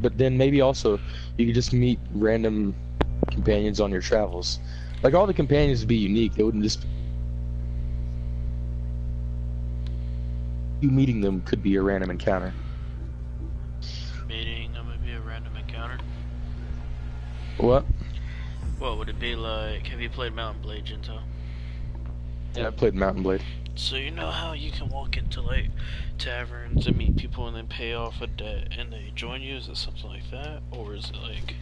but then maybe also you could just meet random companions on your travels. Like all the companions would be unique. They wouldn't just you meeting them could be a random encounter. Meeting them would be a random encounter. What? What would it be like? Have you played Mountain Blade, Jinto? Yeah, I played Mountain Blade. So you know how you can walk into like taverns and meet people and then pay off a debt and they join you? Is it something like that, or is it like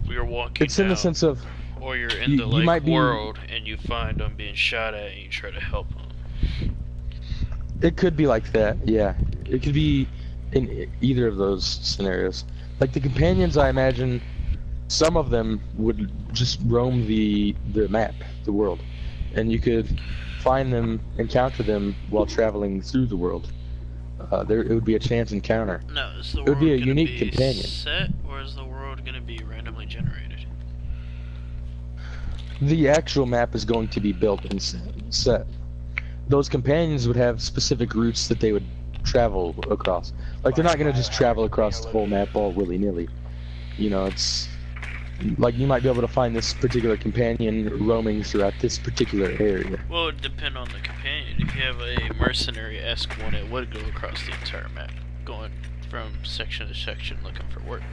you're walking? It's in the sense of, or you're in the like might world and you find them being shot at and you try to help them. It could be like that. Yeah, it could be in either of those scenarios. Like the companions, I imagine some of them would just roam the map, the world, and you could find them, encounter them while traveling through the world. It would be a chance encounter. No, is the it would world be a gonna unique be companion. set, or is the world going to be randomly generated? The actual map is going to be built and set. Those companions would have specific routes that they would travel across. Like they're not going to just travel across the whole map all willy-nilly. You know, it's like you might be able to find this particular companion roaming throughout this particular area. Well, it would depend on the companion. If you have a mercenary-esque one, it would go across the entire map, going from section to section looking for work.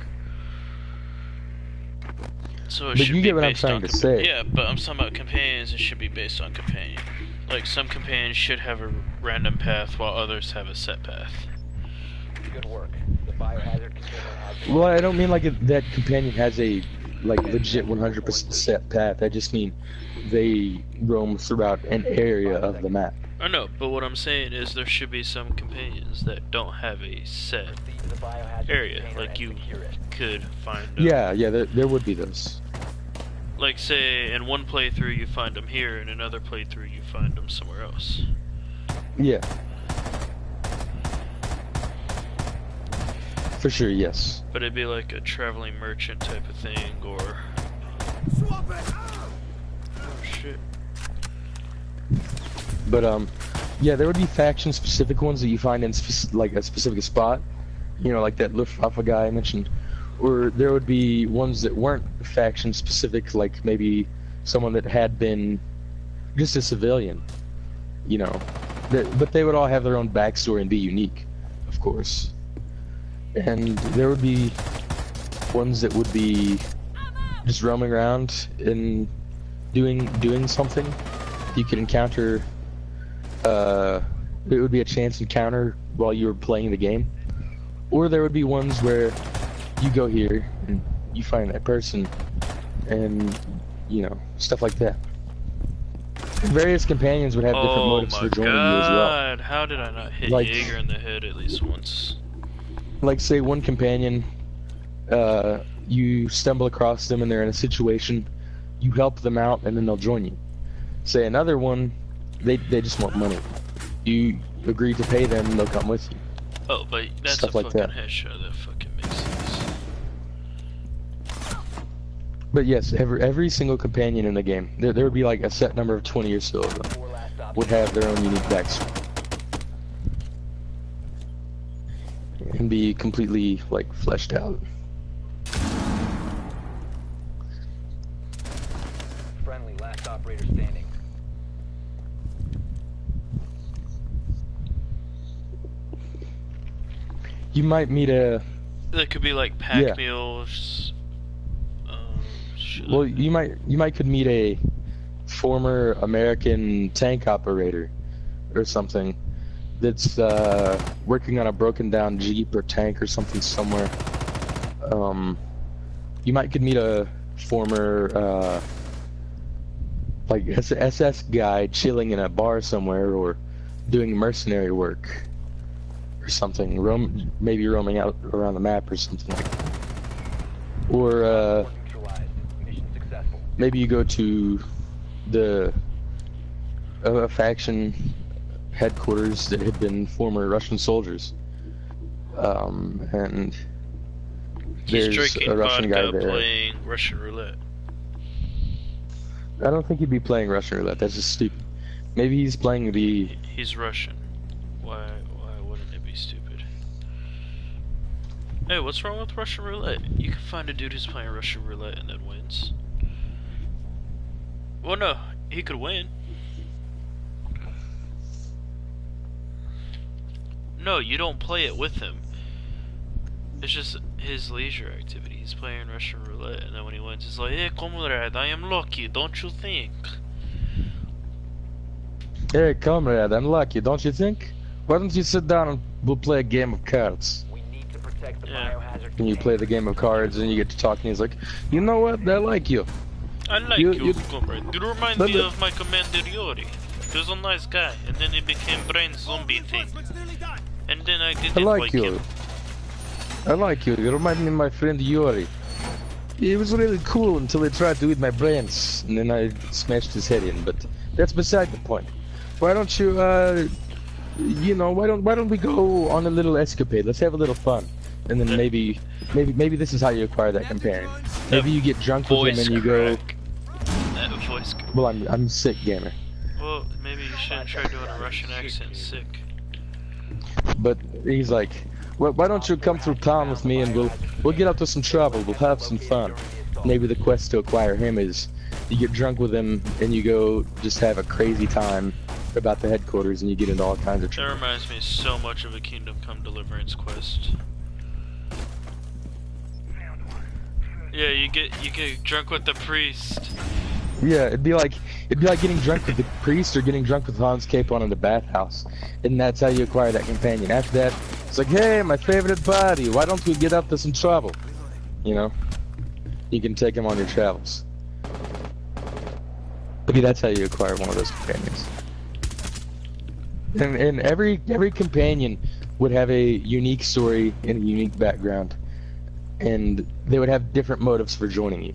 So it But should you be get what I'm based trying on to say. Yeah, but I'm talking about companions. It should be based on companion. Like some companions should have a random path, while others have a set path. Good work. The biohazard container has been... Well, I don't mean like that companion has a like legit 100% set path. I just mean they roam throughout an area of the map. I know, but what I'm saying is there should be some companions that don't have a set Proceed to the biohazard area. container Like and you secure it. could find. Yeah, there would be those. Like say in one playthrough you find them here, and another playthrough you find them somewhere else. Yeah. For sure, yes. But it'd be like a traveling merchant type of thing, or... Oh shit. But yeah, there would be faction-specific ones that you find in like a specific spot. You know, like that Luftwaffe guy I mentioned. Or there would be ones that weren't faction-specific, like maybe someone that had been just a civilian. You know, but they would all have their own backstory and be unique, of course. And there would be ones that would be just roaming around and doing something. You could encounter. It would be a chance encounter while you were playing the game, or there would be ones where you go here and you find that person, and you know, stuff like that. Various companions would have different motives for joining you as well. Oh my god, how did I not hit Like- Jaeger in the head at least once? Like say one companion, you stumble across them and they're in a situation, you help them out and then they'll join you. Say another one, they just want money. You agree to pay them and they'll come with you. Oh, but that's Stuff a like fucking that. headshot, that fucking makes sense. But yes, every single companion in the game, there would be like a set number of 20 or so of them, Four last stops. would have their own unique backstory. And be completely like fleshed out. Friendly, last operator standing. You might meet a That could be like pack Yeah. meals. Shit well, like that. you might could meet a former American tank operator or something that's working on a broken down Jeep or tank or something somewhere. You might could meet a former like SS guy chilling in a bar somewhere or doing mercenary work or something. Maybe roaming out around the map or something like that. Or Neutralized. Mission successful. maybe you go to the a faction headquarters that had been former Russian soldiers, and He's there's drinking a Russian guy vodka, there. playing Russian roulette. I don't think he'd be playing Russian roulette. That's just stupid. Maybe he's playing the. He's Russian. Why wouldn't it be stupid? Hey, what's wrong with Russian roulette? You can find a dude who's playing Russian roulette and then wins. Well, no, he could win. No, you don't play it with him. It's just his leisure activity. He's playing Russian roulette, and then when he wins, he's like, "Hey, comrade, I am lucky, don't you think?" Hey, comrade, I'm lucky, don't you think? Why don't you sit down and we'll play a game of cards? We need to protect the Yeah. biohazard And you play the game of cards, and you get to talk, and he's like, you know what? I like you. I like you, comrade. You remind But me the- of my commander Yuri. He was a nice guy, and then he became brain zombie thing. And then I didn't I like like you. him. I like you. You remind me of my friend Yuri. He was really cool until he tried to eat my brains, and then I smashed his head in. But that's beside the point. Why don't you, you know, why don't we go on a little escapade? Let's have a little fun, and then maybe this is how you acquire that companion. Maybe you get drunk with him Voice and you go. crack. That voice crack. Well, I'm sick, gamer. Well, maybe you shouldn't try doing a Russian accent. Sick. But he's like, why don't you come through town with me and we'll get up to some trouble. We'll have some fun. Maybe the quest to acquire him is you get drunk with him and you go just have a crazy time about the headquarters and you get into all kinds of That trouble. reminds me so much of a Kingdom Come Deliverance quest. Yeah, you get drunk with the priest. Yeah, it'd be like getting drunk with the priest or getting drunk with Hans Capon in the bathhouse, and that's how you acquire that companion. After that, it's like, hey, my favorite buddy, why don't we get up to some trouble? You know, you can take him on your travels. Maybe that's how you acquire one of those companions. And every companion would have a unique story and a unique background, and they would have different motives for joining you.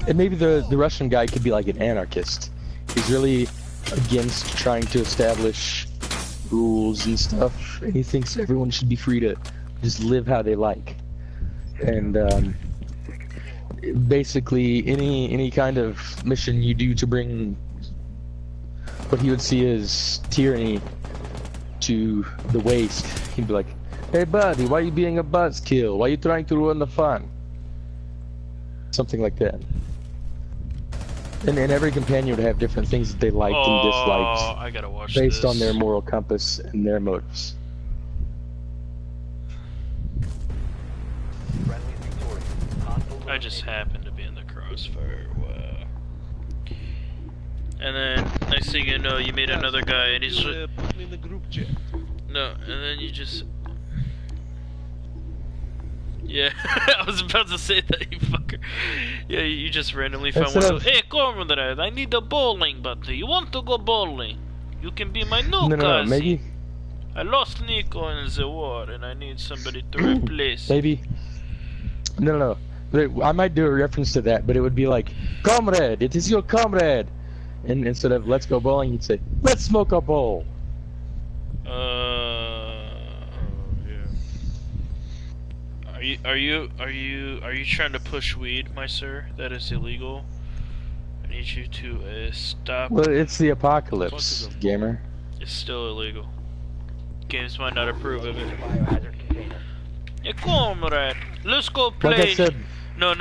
And maybe the Russian guy could be like an anarchist. He's really against trying to establish rules and stuff, and he thinks everyone should be free to just live how they like. And basically, any kind of mission you do to bring what he would see as tyranny to the waste, he'd be like, "Hey, buddy, why are you being a buzzkill? Why are you trying to ruin the fun?" Something like that. And every companion would have different things that they liked and disliked I gotta watch based this. on their moral compass and their motives. friendlies victorious. Hostiles I just eliminated. happened to be in the crossfire. Wow. And then next thing you know, you meet another guy, and he's Put me in the group chat. no, and then you just. Yeah, I was about to say that, you fucker. Yeah, you just randomly found Instead one. of- Hey, comrade, I need a bowling buddy. You want to go bowling? You can be my new No, cousin. maybe, I lost Nico in the war, and I need somebody to replace him. maybe. No. I might do a reference to that, but it would be like, "Comrade, it is your comrade," and instead of "Let's go bowling," he'd say, "Let's smoke a bowl." Yeah. Are you trying to push weed, my sir? That is illegal. I need you to stop. Well, it's the apocalypse, gamer. It's still illegal. Games might not approve of it. The biohazard container. Hey, comrade, let's go play. Like I said, No,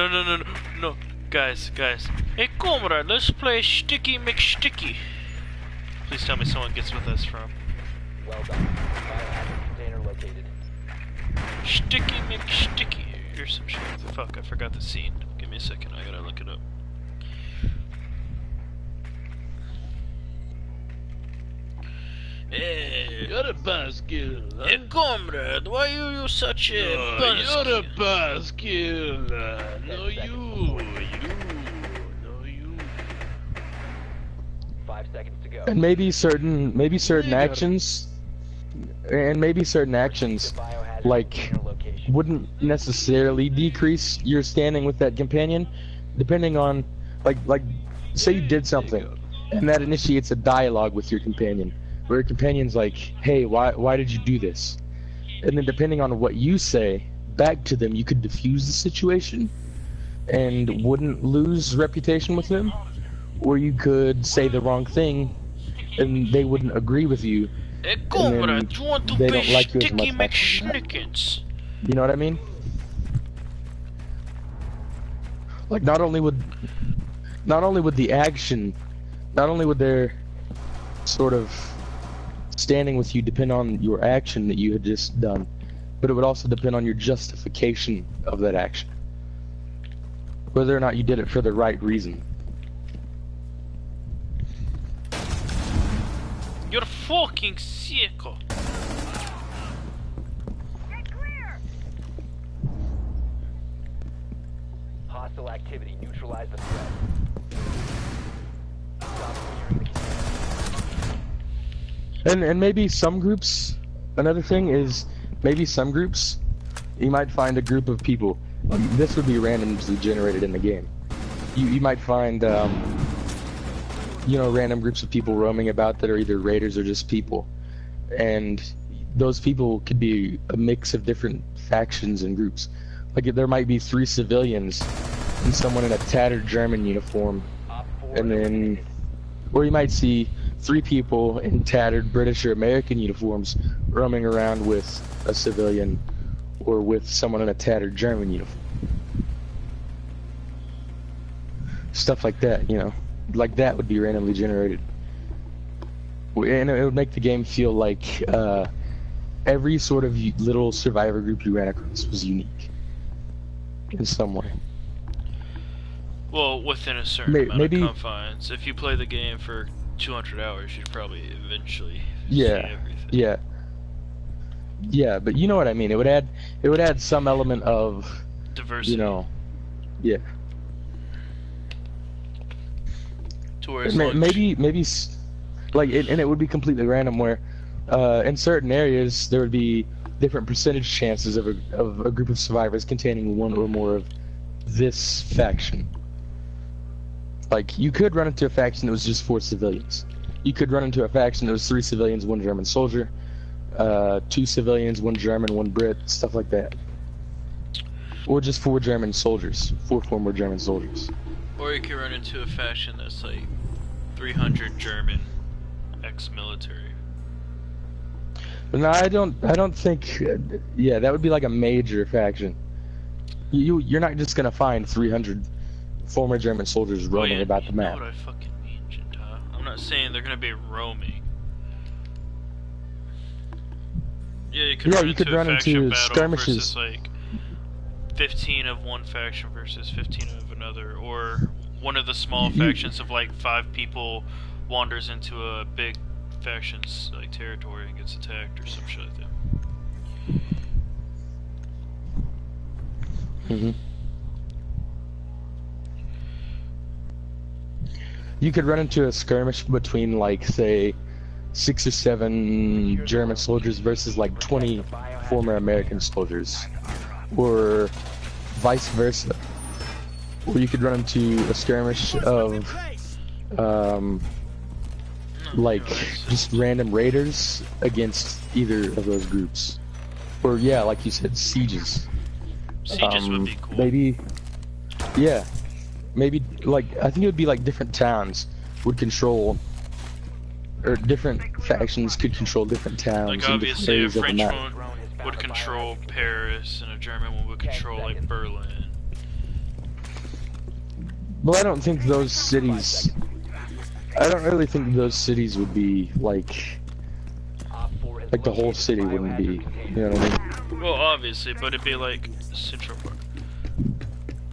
guys. Hey, comrade, let's play Sticky McSticky. Please tell me someone gets with us from Well done. Biohazard container located. Sticky McSticky. Here's some shit. Fuck, I forgot the scene. Give me a second, I gotta look it up. Hey, You're a buzzkill, huh? hey, comrade, why are you such a No, buzzkill? you're a buzzkill. No, 10 seconds you. before No, you. 5 seconds to go. and maybe certain actions, and maybe certain actions The biohazard like container location. wouldn't necessarily decrease your standing with that companion, depending on like say you did something and that initiates a dialogue with your companion where your companion's like, "Hey, why did you do this?" And then depending on what you say back to them, you could diffuse the situation and wouldn't lose reputation with them, or you could say the wrong thing and they wouldn't agree with you. Hey, comrade, you want to they be don't like you as Sticky much after that. McSnickens? You know what I mean? Like not only would the action, not only would their sort of standing with you depend on your action that you had just done, but it would also depend on your justification of that action. Whether or not you did it for the right reason. You're fucking sicko. Hostile activity. Neutralize the threat. Stop clearing the And maybe some groups, another thing is, maybe some groups, you might find a group of people, this would be randomly generated in the game. You might find, you know, random groups of people roaming about that are either raiders or just people. And those people could be a mix of different factions and groups. Like there might be 3 civilians and someone in a tattered German uniform, Op 4 and then, or you might see 3 people in tattered British or American uniforms roaming around with a civilian or with someone in a tattered German uniform. Stuff like that, you know. Like that would be randomly generated. And it would make the game feel like every sort of little survivor group you ran across was unique in some way. Well, within a certain amount Maybe- of confines. If you play the game for 200 hours, you'd probably eventually Yeah, see everything. yeah. Yeah, but you know what I mean. It would add some element of, Diversity. you know, yeah. To where it's like, Maybe, like, and it would be completely random. Where, in certain areas, there would be different percentage chances of a group of survivors containing one or more of this faction. Like, you could run into a faction that was just 4 civilians. You could run into a faction that was 3 civilians, 1 German soldier, 2 civilians, 1 German, 1 Brit, stuff like that. Or just 4 German soldiers, 4 former German soldiers. or you could run into a faction that's like 300 German ex-military. But no, I don't think. Yeah, that would be like a major faction. You're not just gonna find 300 former German soldiers roaming Oh, yeah, about the you know map. what I fucking mean, Gentile. I'm not saying they're gonna be roaming. Yeah, you could Yeah, run you into could a run faction into battle skirmishes. versus like 15 of one faction versus 15 of another, or one of the small factions of like 5 people wanders into a big faction's like territory and gets attacked or some shit like that. hmm You could run into a skirmish between, like, say, 6 or 7 German soldiers versus like 20 former American soldiers, or vice versa. Or you could run into a skirmish of, like, just random raiders against either of those groups. Or, yeah, like you said, sieges. Sieges would be cool. Maybe, yeah. Maybe, like, I think it would be like different towns would control, or different factions could control different towns. Like and different obviously a areas of the French map. one would control Paris and a German one would control like Berlin. Well, I don't think those cities. I don't really think those cities would be like the whole city wouldn't be. You know what I mean? Well, obviously, but it'd be like Central Park.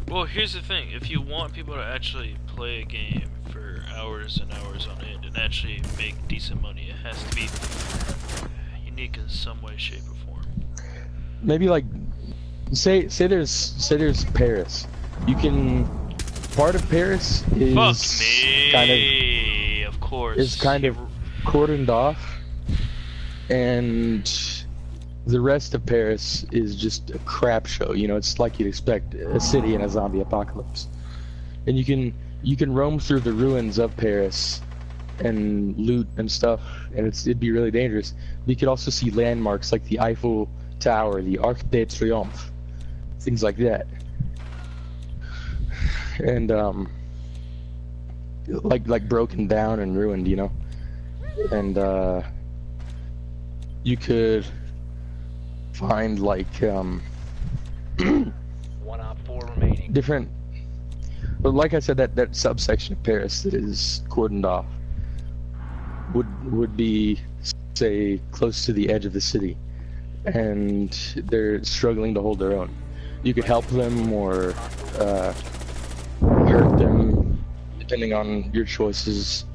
Well, here's the thing: if you want people to actually play a game for hours and hours on end and actually make decent money, it has to be unique in some way, shape, or form. Maybe like, say there's Paris. You can. Part of Paris is Fuck me, kind of course. is kind of cordoned off, and the rest of Paris is just a crap show. You know, it's like you'd expect a city in a zombie apocalypse. And you can roam through the ruins of Paris and loot and stuff, and it'd be really dangerous. But you could also see landmarks like the Eiffel Tower, the Arc de Triomphe, things like that. And like broken down and ruined, you know. and you could find like 1 op 4 remaining. different. But like I said, that subsection of Paris that is cordoned off would be, say, close to the edge of the city, and they're struggling to hold their own. You could help them or hurt them, depending on your choices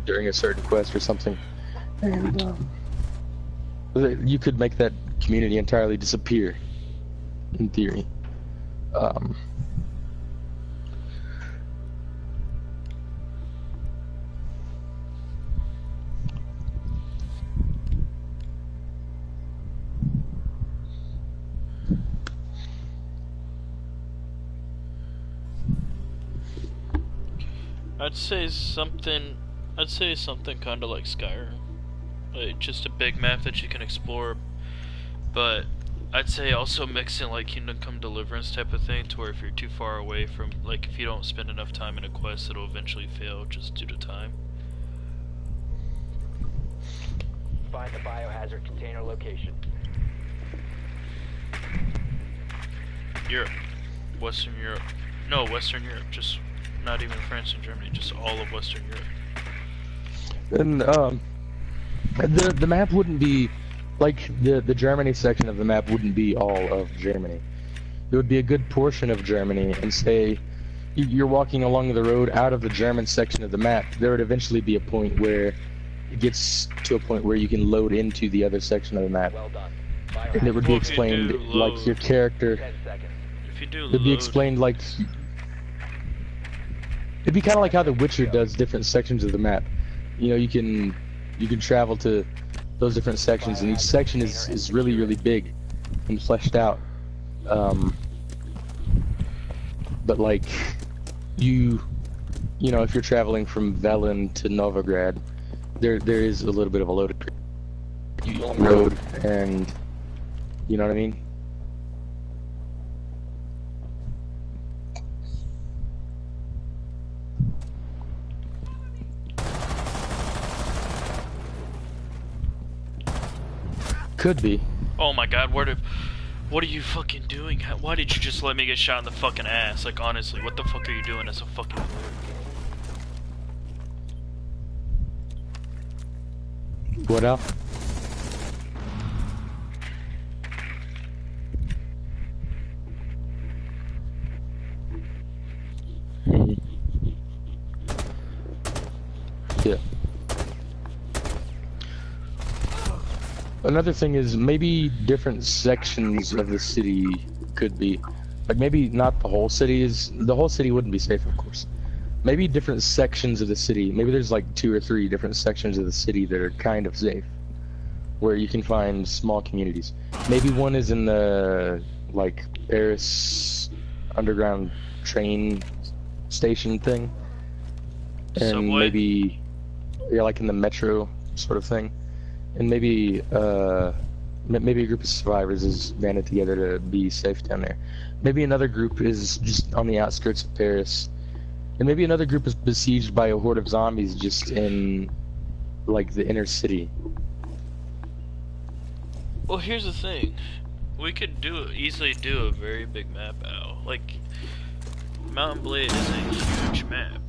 during a certain quest or something. And you could make that community entirely disappear, in theory. I'd say something kind of like Skyrim, like just a big map that you can explore. But I'd say also mix in like Kingdom Come Deliverance type of thing, to where if you're too far away from, like if you don't spend enough time in a quest, it'll eventually fail just due to time. Find the biohazard container location. Europe, Western Europe, no, Western Europe, just not even France and Germany, just all of Western Europe. And the map wouldn't be like the Germany section of the map wouldn't be all of Germany. It would be a good portion of Germany, and say you're walking along the road out of the German section of the map. There would eventually be a point where it gets to a point where you can load into the other section of the map, Well done. and it would be Well, if you explained do like load. your character. 10 seconds. If you do It'd be load, explained like it'd be kind of like how The Witcher does different sections of the map. You know, you can travel to those different sections, and each section is really, really big and fleshed out. But like you know, if you're traveling from Velen to Novigrad, there is a little bit of a loaded road, and you know what I mean. Could be. oh my god, what are you fucking doing? Why did you just let me get shot in the fucking ass? Like, honestly, what the fuck are you doing as a fucking player? What else? Yeah. Another thing is maybe different sections of the city could be, like maybe not the whole city wouldn't be safe, of course. Maybe different sections of the city. Maybe there's like 2 or 3 different sections of the city that are kind of safe, where you can find small communities. Maybe one is in the like Paris underground train station thing, and Subway? maybe you're like in the metro sort of thing, and maybe maybe a group of survivors is banded together to be safe down there. Maybe another group is just on the outskirts of Paris. And maybe another group is besieged by a horde of zombies just in, like, the inner city. Well, here's the thing. We could easily do a very big map out. Like, Mountain Blade is a huge map,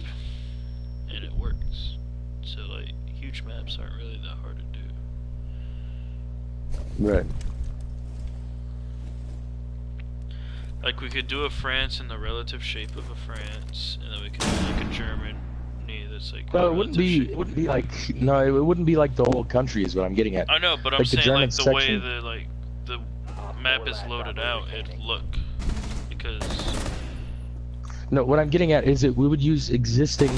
and it works. So, like, huge maps aren't really that hard to do. Right. Like, we could do a France in the relative shape of a France, and then we could do like a Germany that's like. No, the it wouldn't relative be. shape. It wouldn't be like. No, it wouldn't be like the whole country. Is what I'm getting at. I know, but I'm Like the saying German like the way section. the map is loaded out, it'd look because. No, what I'm getting at is that we would use existing,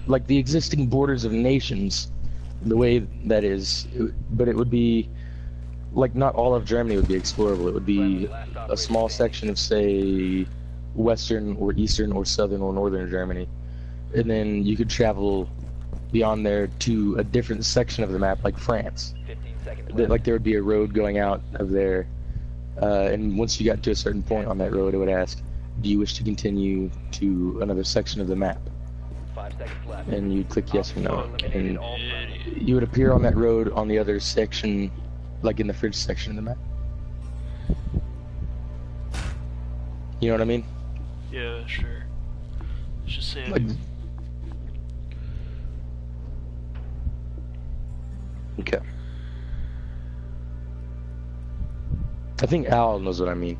like the existing borders of nations, the way that is, but it would be, like not all of Germany would be explorable. It would be a small section of, say, western or eastern or southern or northern Germany, and then you could travel beyond there to a different section of the map, like France. 15 seconds left. Like there would be a road going out of there, and once you got to a certain point on that road, it would ask, do you wish to continue to another section of the map? 5 seconds left. and you click yes or no, and All friendly. Idiot. you would appear on that road on the other section, like in the fridge section of the map. You know what I mean? Yeah, sure. Let's just say Like, okay. I think Al knows what I mean.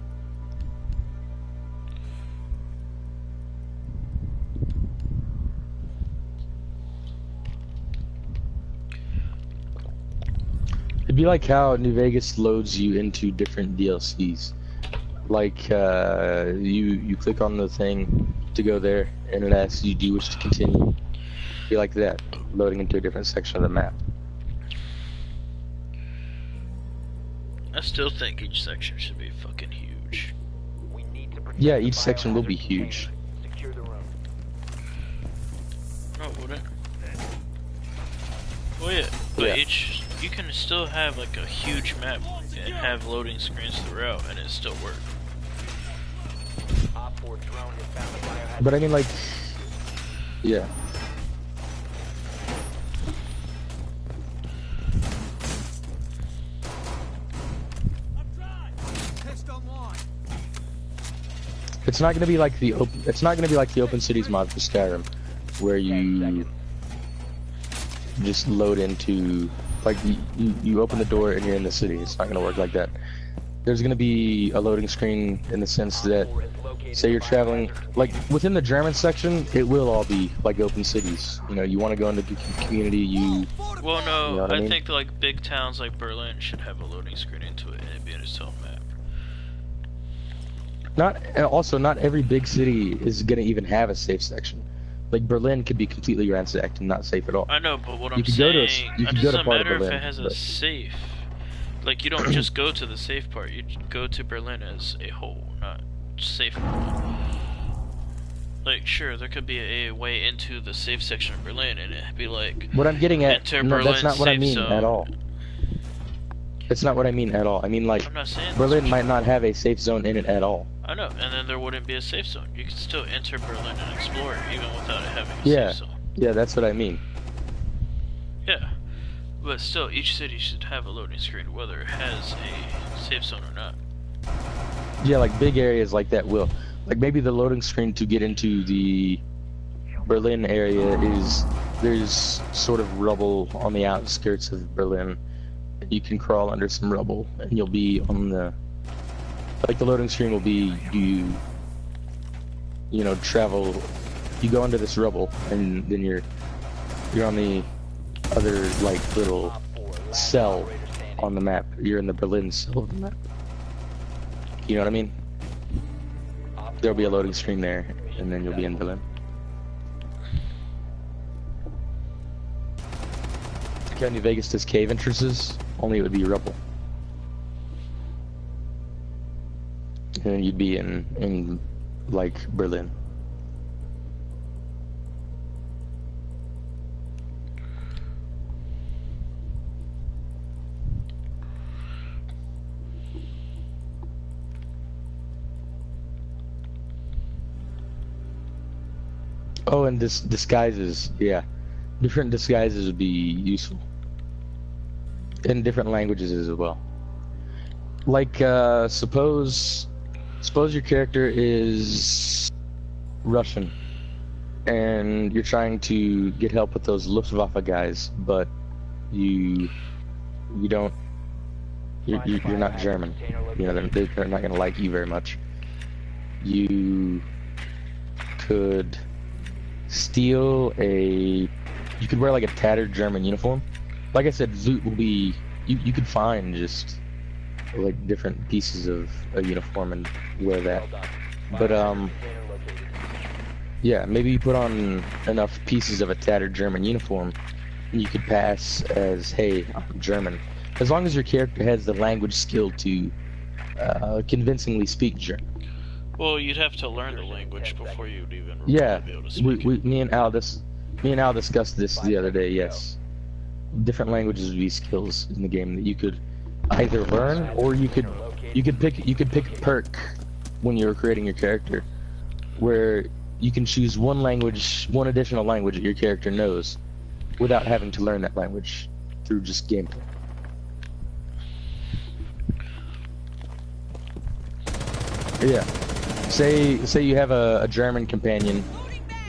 It'd be like how New Vegas loads you into different DLCs. Like, you click on the thing to go there, and it asks you, do you wish to continue? Be like that, loading into a different section of the map. I still think each section should be fucking huge. We need to protect Yeah, the each section will be biohazard huge. container. Secure the room. No, it wouldn't. Well, yeah, but Yeah. each you can still have like a huge map and have loading screens throughout, and it still work. Op 4 drone has found the biohazard. But I mean, like, yeah. It's not gonna be like the open. It's not gonna be like the Open Cities mod for Skyrim, where 10 you seconds. just load into, like, you open the door and you're in the city. It's not gonna work like that. There's gonna be a loading screen in the sense that, Op 4 has located say you're the traveling, biohazard like within the German section, it will all be like Open Cities. You know, you want to go into the community, you. Well, no, You know what I I mean? think like big towns like Berlin should have a loading screen into it and it'd be in its own map. Not every big city is gonna even have a safe section. Like Berlin could be completely ransacked and not safe at all. I know, but what You I'm could go to a- saying, you it could go to doesn't part of matter if Berlin, it has a but- safe. Like, you don't just go to the safe part, you go to Berlin as a whole, not safe Berlin. Like, sure, there could be a way into the safe section of Berlin, and it'd be like, What I'm getting at, enter no, that's Berlin not what I safe mean zone. at all. That's not what I mean at all. I mean, like, I'm not saying Berlin this. might not have a safe zone in it at all. I know, and then there wouldn't be a safe zone. You could still enter Berlin and explore it, even without it having a Yeah. safe zone. Yeah, that's what I mean. Yeah. But still, each city should have a loading screen, whether it has a safe zone or not. Yeah, like big areas like that will. Like maybe the loading screen to get into the Berlin area is there's sort of rubble on the outskirts of Berlin. You can crawl under some rubble and you'll be on the, like the loading screen will be you know, travel, you go under this rubble and then you're on the other like little Op 4, last cell operator standing. on the map. You're in the Berlin cell of the map. You know what I mean? Op There'll be a 4 loading screen there, and then you'll be in Berlin. Okay, New Vegas does cave entrances, only it would be rubble. And then you'd be in like Berlin. Oh, and this disguises, yeah. Different disguises would be useful. In different languages as well. Like, suppose your character is Russian, and you're trying to get help with those Luftwaffe guys, but you're not German. You know, they're not gonna like you very much. You could steal you could wear like a tattered German uniform. Like I said, Zoot will be, you could find just like different pieces of a uniform and wear that. But yeah, maybe you put on enough pieces of a tattered German uniform and you could pass as, hey, I'm German. As long as your character has the language skill to convincingly speak German. Well, you'd have to learn the language before you'd even Yeah, be able to speak. me and Al discussed this the other day. Yes, different languages would be skills in the game that you could either learn or you could pick a perk when you're creating your character, where you can choose one language, one additional language that your character knows, without having to learn that language through just gameplay. Yeah. Say you have a German companion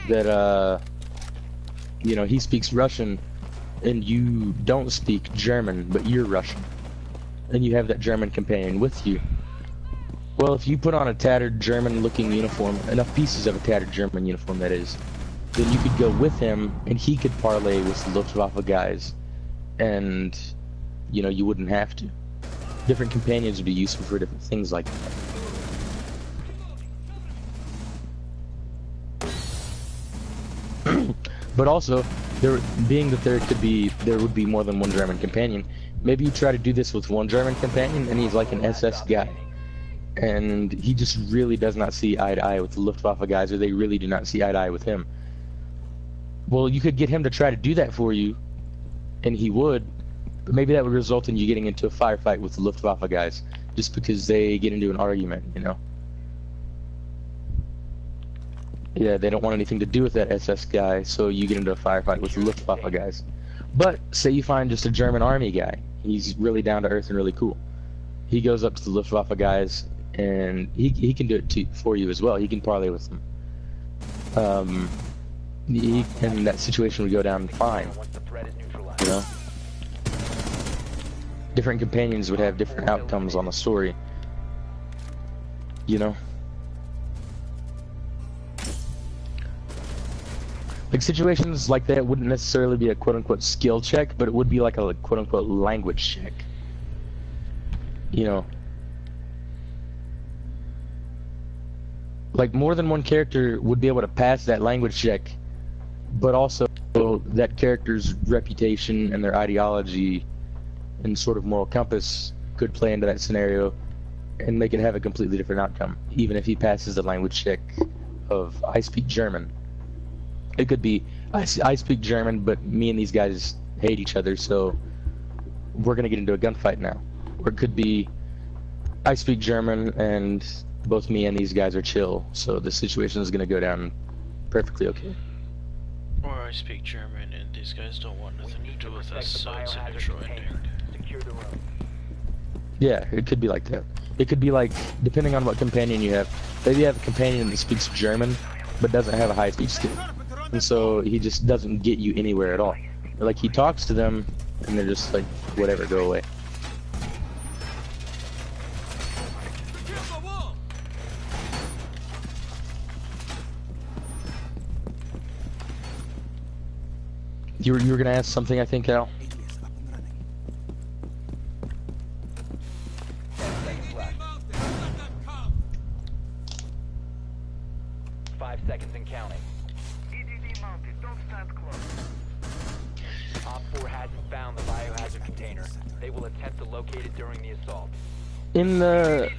that you know, he speaks Russian and you don't speak German, but you're Russian. And you have that German companion with you. Well, if you put on a tattered German-looking uniform, enough pieces of a tattered German uniform that is, then you could go with him and he could parlay with the Luftwaffe guys, and, you know, you wouldn't have to. Different companions would be useful for different things like that. But also, there would be more than one German companion. Maybe you try to do this with one German companion, and he's like an SS guy, and he just really does not see eye to eye with the Luftwaffe guys, or they really do not see eye to eye with him. Well, you could get him to try to do that for you, and he would, but maybe that would result in you getting into a firefight with the Luftwaffe guys, just because they get into an argument, you know? Yeah, they don't want anything to do with that SS guy, so you get into a firefight with the Luftwaffe guys. But, say you find just a German army guy. He's really down to earth and really cool. He goes up to the Luftwaffe guys, and he can do it for you as well. He can parlay with them. And that situation would go down fine. You know? Different companions would have different outcomes on the story. You know? Like, situations like that wouldn't necessarily be a quote-unquote skill check, but it would be like a quote-unquote language check. You know? Like, more than one character would be able to pass that language check, but also that character's reputation and their ideology and sort of moral compass could play into that scenario and make it have a completely different outcome, even if he passes the language check of, I speak German. It could be, I speak German, but me and these guys hate each other, so we're going to get into a gunfight now. Or it could be, I speak German, and both me and these guys are chill, so the situation is going to go down perfectly okay. Or I speak German, and these guys don't want nothing to do with us, so it's a neutral ending. Yeah, it could be like that. It could be like, depending on what companion you have. Maybe you have a companion that speaks German, but doesn't have a high speech skill. And so he just doesn't get you anywhere at all. Like, he talks to them, and they're just like, whatever, go away. You were gonna ask something, I think, Al? 5 seconds and counting. Don't stand close. Op 4 hasn't found the biohazard container. They will attempt to locate it during the assault. In the...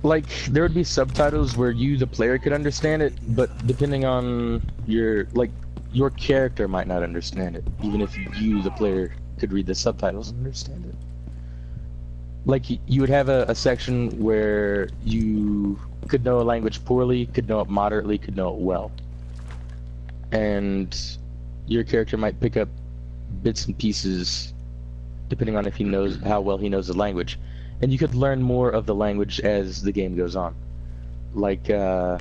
Like, there would be subtitles where you, the player, could understand it, but depending on your, like, your character might not understand it, even if you, the player, could read the subtitles and understand it. Like, you would have a section where you could know a language poorly, could know it moderately, could know it well. And your character might pick up bits and pieces depending on if he knows how well he knows the language. And you could learn more of the language as the game goes on. Like, yeah.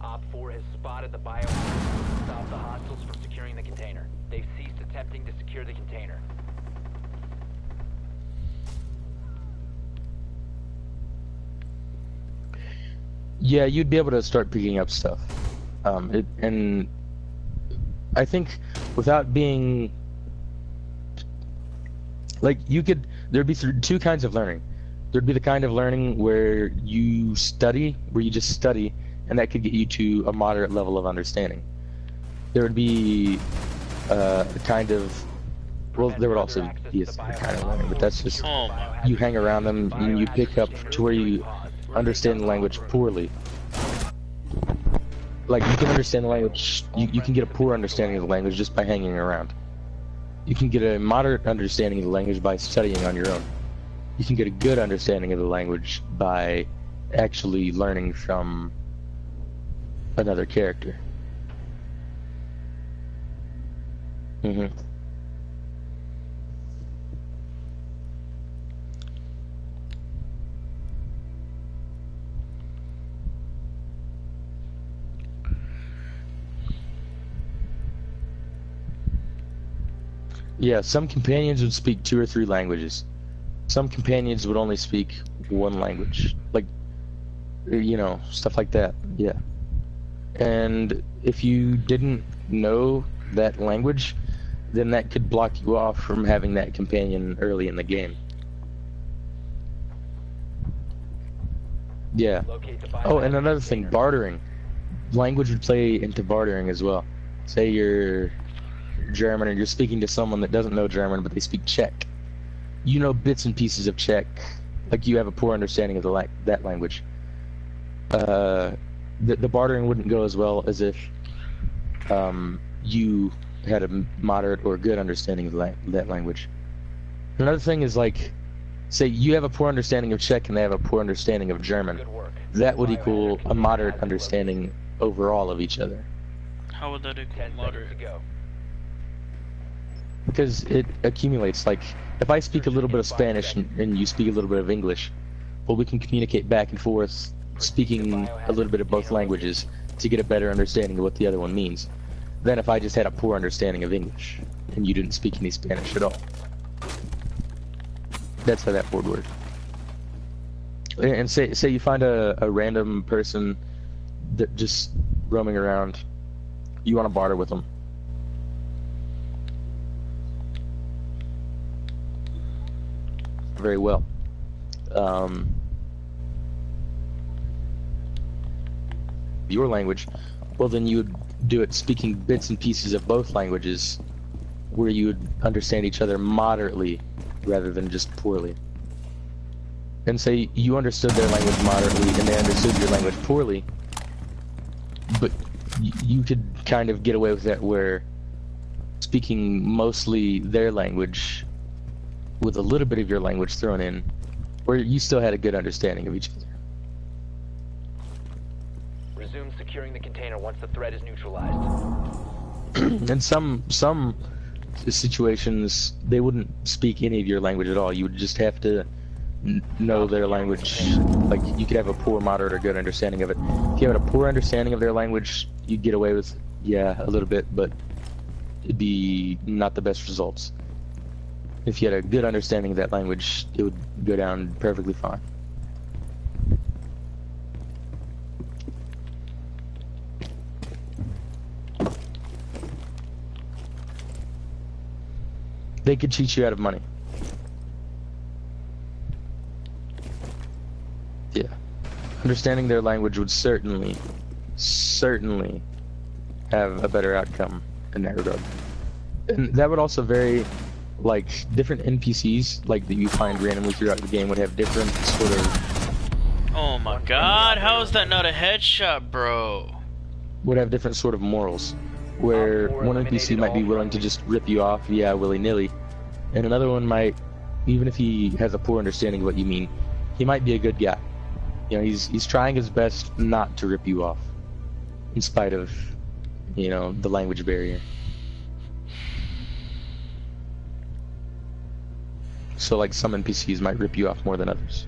Op 4 has spotted the biohazard to stop the hostiles from securing the container. They've ceased attempting to secure the container. Yeah, you'd be able to start picking up stuff. And I think without being... Like, there'd be two kinds of learning. There'd be the kind of learning where you study, where you just study, and that could get you to a moderate level of understanding. There would be a kind of... Well, there would also be a kind of learning, but that's just... You hang around them, and you pick up to where you understand the language poorly. Like, you can understand the language, you can get a poor understanding of the language just by hanging around. You can get a moderate understanding of the language by studying on your own. you can get a good understanding of the language by actually learning from another character. Mm-hmm. Yeah, some companions would speak 2 or 3 languages. Some companions would only speak 1 language. Like, you know, stuff like that. Yeah. And if you didn't know that language, then that could block you off from having that companion early in the game. Yeah. Locate the Oh, and biohazard another thing, container. bartering. Language would play into bartering as well. Say you're German and you're speaking to someone that doesn't know German, but they speak Czech. You know bits and pieces of Czech, like you have a poor understanding of that language. The bartering wouldn't go as well as if you had a moderate or good understanding of that language. Another thing is, like, say you have a poor understanding of Czech and they have a poor understanding of German. Good work. That would equal a moderate understanding overall of each other. How would that equal 10 seconds to moderate? go. Because it accumulates. Like, if I speak a little bit of Spanish and you speak a little bit of English, well, we can communicate back and forth, speaking a little bit of both languages to get a better understanding of what the other one means, than if I just had a poor understanding of English and you didn't speak any Spanish at all. That's how that board works. And say you find a random person that just roaming around, you want to barter with them. Very well. Your language, well, then you would do it speaking bits and pieces of both languages, where you would understand each other moderately rather than just poorly. And say you understood their language moderately and they understood your language poorly, but you could kind of get away with that, where speaking mostly their language with a little bit of your language thrown in, where you still had a good understanding of each other. Resume securing the container once the threat is neutralized. In some situations, they wouldn't speak any of your language at all. You would just have to know their language. Like, you could have a poor, moderate, or good understanding of it. If you had a poor understanding of their language, you'd get away with, yeah, a little bit, but it'd be not the best results. If you had a good understanding of that language, it would go down perfectly fine. They could cheat you out of money. Yeah. Understanding their language would certainly have a better outcome in that regard. And that would also vary, like, different NPCs, like, that you find randomly throughout the game would have different sort of... Oh my god, how is that not a headshot, bro? Would have different sort of morals. Where one NPC might be willing to just rip you off, yeah, willy-nilly. And another one might, even if he has a poor understanding of what you mean, he might be a good guy. You know, he's trying his best not to rip you off, in spite of, you know, the language barrier. So, like, some NPCs might rip you off more than others.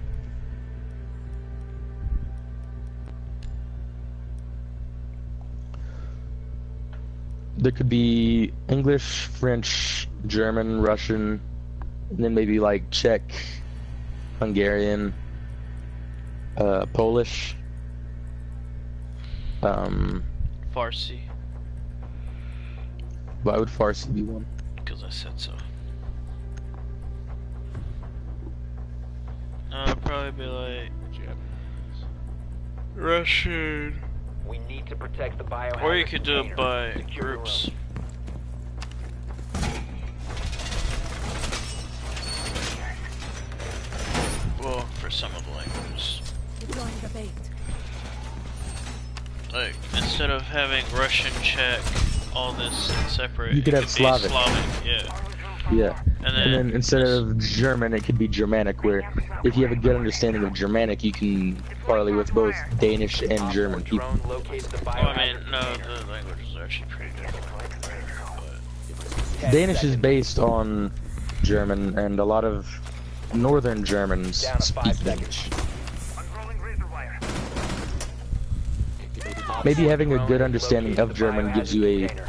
There could be English, French, German, Russian, and then maybe like Czech, Hungarian, Polish, Farsi, why would Farsi be one? because I said so. It'd probably be like Russian. We need to protect the biohazard Or you could do it container. by Secure the groups. room. Well, for some of the languages. Deploying the bait. Like, instead of having Russian, Czech, all this separate, You could it have be Slavic. Slavic, yeah. Yeah. And And then instead of German, it could be Germanic, where if you have a good understanding of Germanic, you can parlay with both Danish and Op 4 German people. drone located the well, I biohazard mean, no, container. the language is actually pretty different. But 10 Danish is seconds. based on German, and a lot of Northern Germans Down to speak 5 Danish. seconds. Op Maybe 4 having a drone good has understanding located of the German gives biohazard you a container.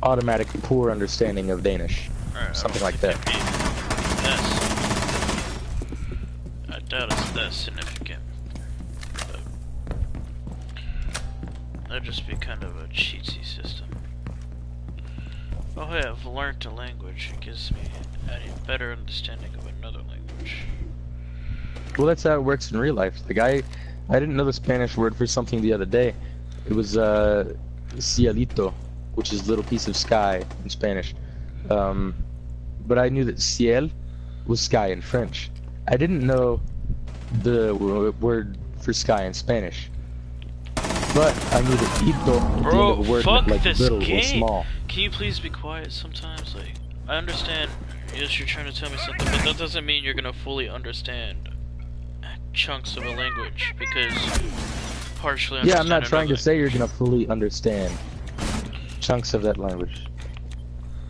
automatic poor understanding of Danish. alright, Something I like don't that. think I doubt it's that significant. But that'd just be kind of a cheatsy system. Oh hey, I've learned a language. It gives me a better understanding of another language. Well, that's how it works in real life. Like I didn't know the Spanish word for something the other day. It was cielito, which is little piece of sky in Spanish. But I knew that ciel was sky in French. I didn't know the word for sky in Spanish. But I knew that ito at the end Bro, of a word fuck meant like this little or game. small. Can you please be quiet sometimes? Like, I understand, yes, you're trying to tell me something, but that doesn't mean you're gonna fully understand chunks of a language, because partially Yeah, I'm not understand trying to another. say you're gonna fully understand chunks of that language.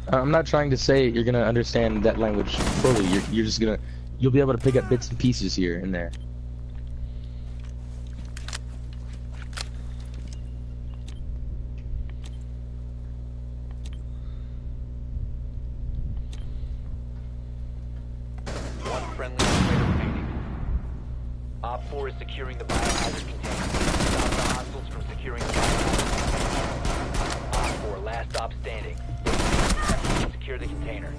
I'm not trying to say you're gonna understand that language fully. You're just gonna, you'll be able to pick up bits and pieces here and there. One friendly operator remaining. Op 4 is securing the biohazard container. Stop the hostiles from securing the biohazard container. Op 4, last stop standing. Secure the container.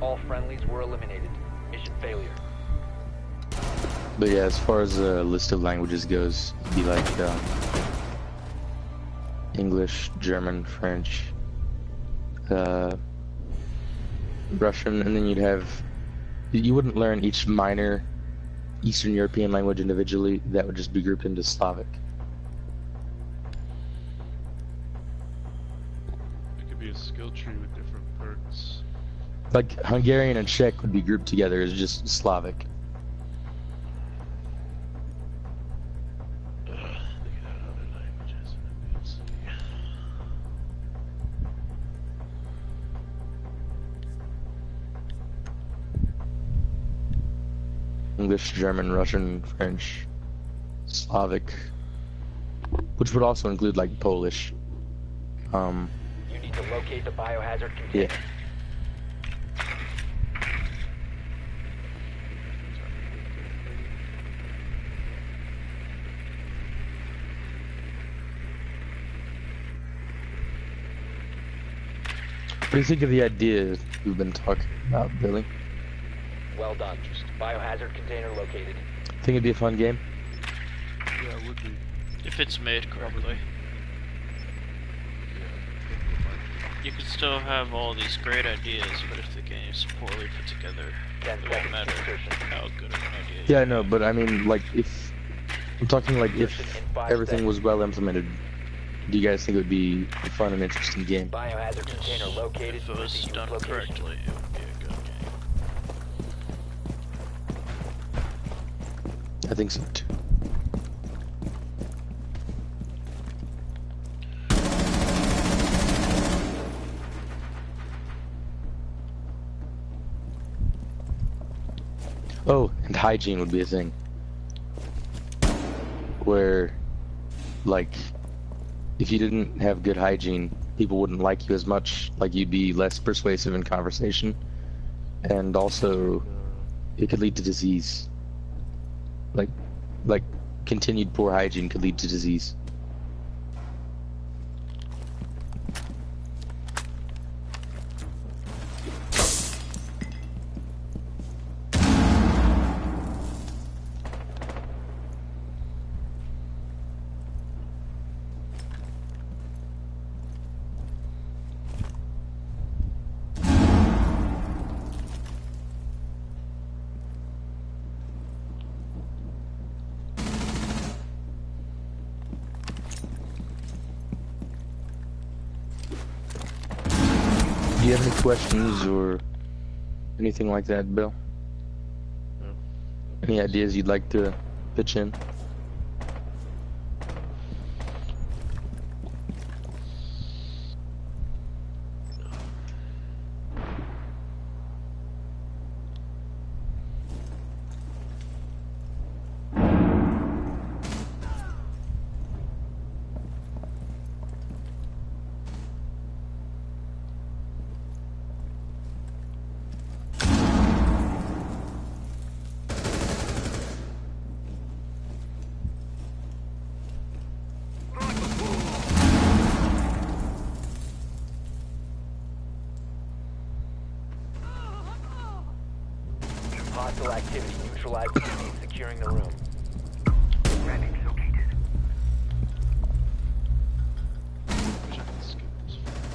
All friendlies were eliminated. Mission failure. But yeah, as far as the list of languages goes, it'd be like English, German, French, Russian, and then you'd have, you wouldn't learn each minor Eastern European language individually. That would just be grouped into Slavic. It could be a skill tree with different perks. Like Hungarian and Czech would be grouped together as just Slavic. They could add other languages and it's English, German, Russian, French, Slavic, which would also include like Polish. You need to locate the biohazard container. Yeah. What do you think of the ideas we've been talking about, Billy? Well done. Biohazard container located. Think it'd be a fun game? yeah, it would be. If it's made correctly. You could still have all these great ideas, but if the game's poorly put together, 10 it won't seconds matter to insertion. how good of an idea Yeah, I you know, have. but I mean, like, if I'm talking like if Insertion in 5 everything seconds. was well implemented, do you guys think it would be a fun and interesting game? Biohazard Yes. container located. If it was Proceed to done its location. correctly, it would be a good game. I think so too. Oh, and hygiene would be a thing. Where, like, if you didn't have good hygiene, people wouldn't like you as much, like you'd be less persuasive in conversation. And also, it could lead to disease. Like continued poor hygiene could lead to disease. Do you have any questions or anything like that, Bill? No. Any ideas you'd like to pitch in? Hostile activity. Neutralize the enemy. Securing the room.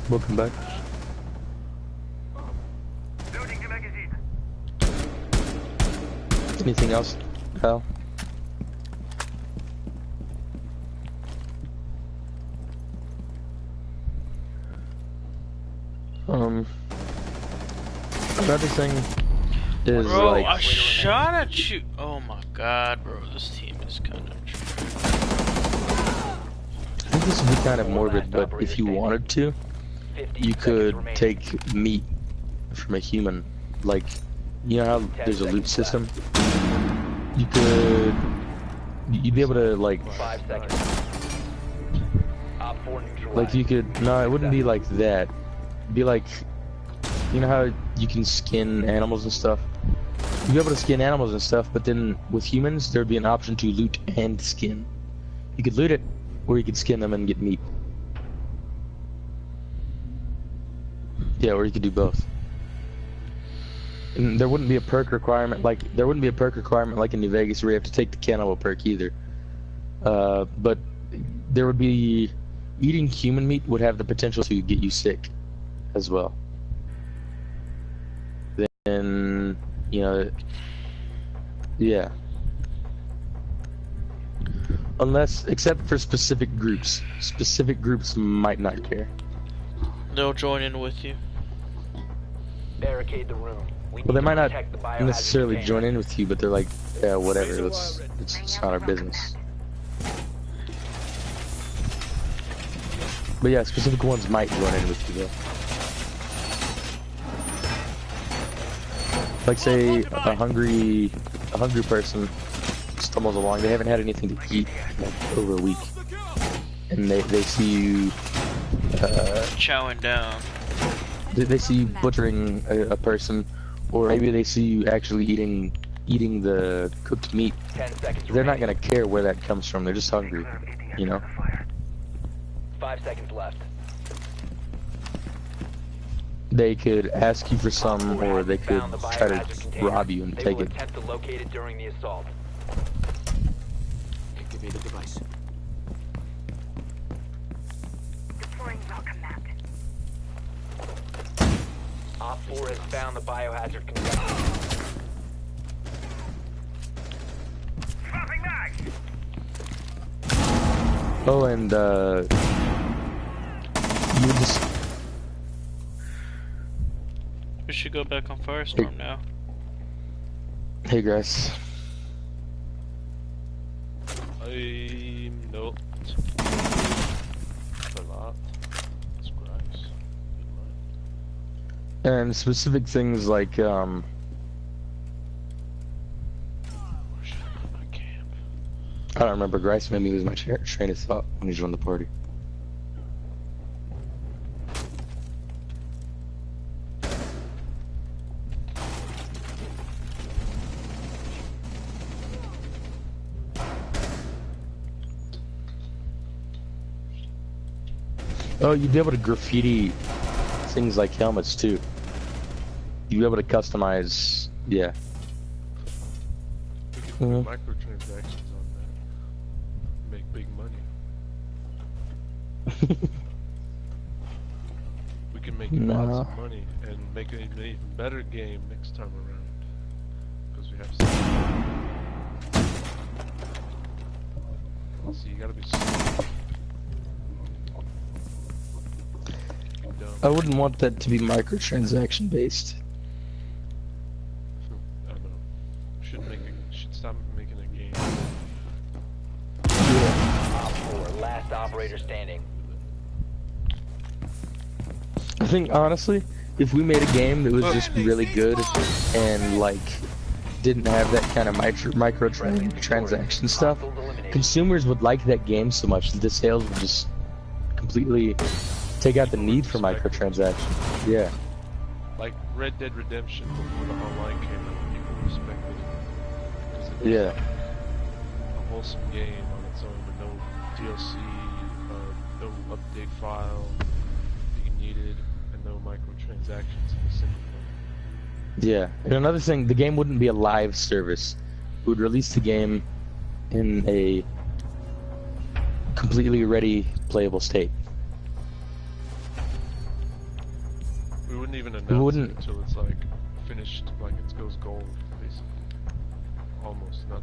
Welcome back. Anything else, Kyle? Another thing is Bro, like I shot at you. Oh my god, bro, this team is kind of. I think this would be kind of morbid, but if you wanted to, 50 you seconds could remaining. take meat from a human. Like, you know how there's a loot system? You'd be able to, like, 5 seconds. Op 4 neutralized. like you could, no, it wouldn't be like that. It'd be like, you know how you can skin animals and stuff? You'd be able to skin animals and stuff, but then with humans, there'd be an option to loot and skin. You could loot it, or you could skin them and get meat. Yeah, or you could do both. And there wouldn't be a perk requirement like in New Vegas where you have to take the cannibal perk either. But there would be eating human meat would have the potential to get you sick as well. Then, you know, yeah. Unless, except for specific groups. Specific groups might not care. They'll join in with you. Barricade the room. We Well, need they might to not protect the biohazard necessarily container. join in with you, but they're like, yeah, whatever, it's not our business. But yeah, specific ones might join in with you though. Like say a hungry person stumbles along, they haven't had anything to eat in like over a week. And they see you Chowing down. they see you butchering a person, or maybe they see you actually eating the cooked meat. 10 seconds They're not remaining. gonna care where that comes from. They're just hungry, you know. 5 seconds left. They could ask you for some, Op 4 or they has could found the try to biohazard container. rob you and They take will it. attempt to locate it during the assault. Activate the device. Deploying welcome mat. Op 4 has found the biohazard container. Oh, and you just We should go back on Firestorm now. hey guys. I'm not. A lot. That's gross. And specific things like Where should I put my camp? I don't remember. Grice made me lose my train of thought when he joined the party. Oh, you'd be able to graffiti things like helmets too. You'd be able to customize, yeah. We could put Mhm. microtransactions on that. Make big money. We can make No. lots of money and make an even better game next time around. Because we have some. So you gotta be smart. Be dumb. I wouldn't want that to be microtransaction based. operator standing. I think honestly, if we made a game that was just really good and like didn't have that kind of microtransaction stuff, Hostiles eliminated. consumers would like that game so much that the sales would just completely take out the need for microtransactions. Yeah. Like Red Dead Redemption before the online came out, people respected it because it was Yeah. a wholesome game on its own with no DLC, no update file that you needed, and no microtransactions in the single player. Yeah. And another thing, the game wouldn't be a live service. It would release the game in a completely ready playable state. We wouldn't even announce wouldn't- it until it's like finished, like it goes gold, basically. Almost, not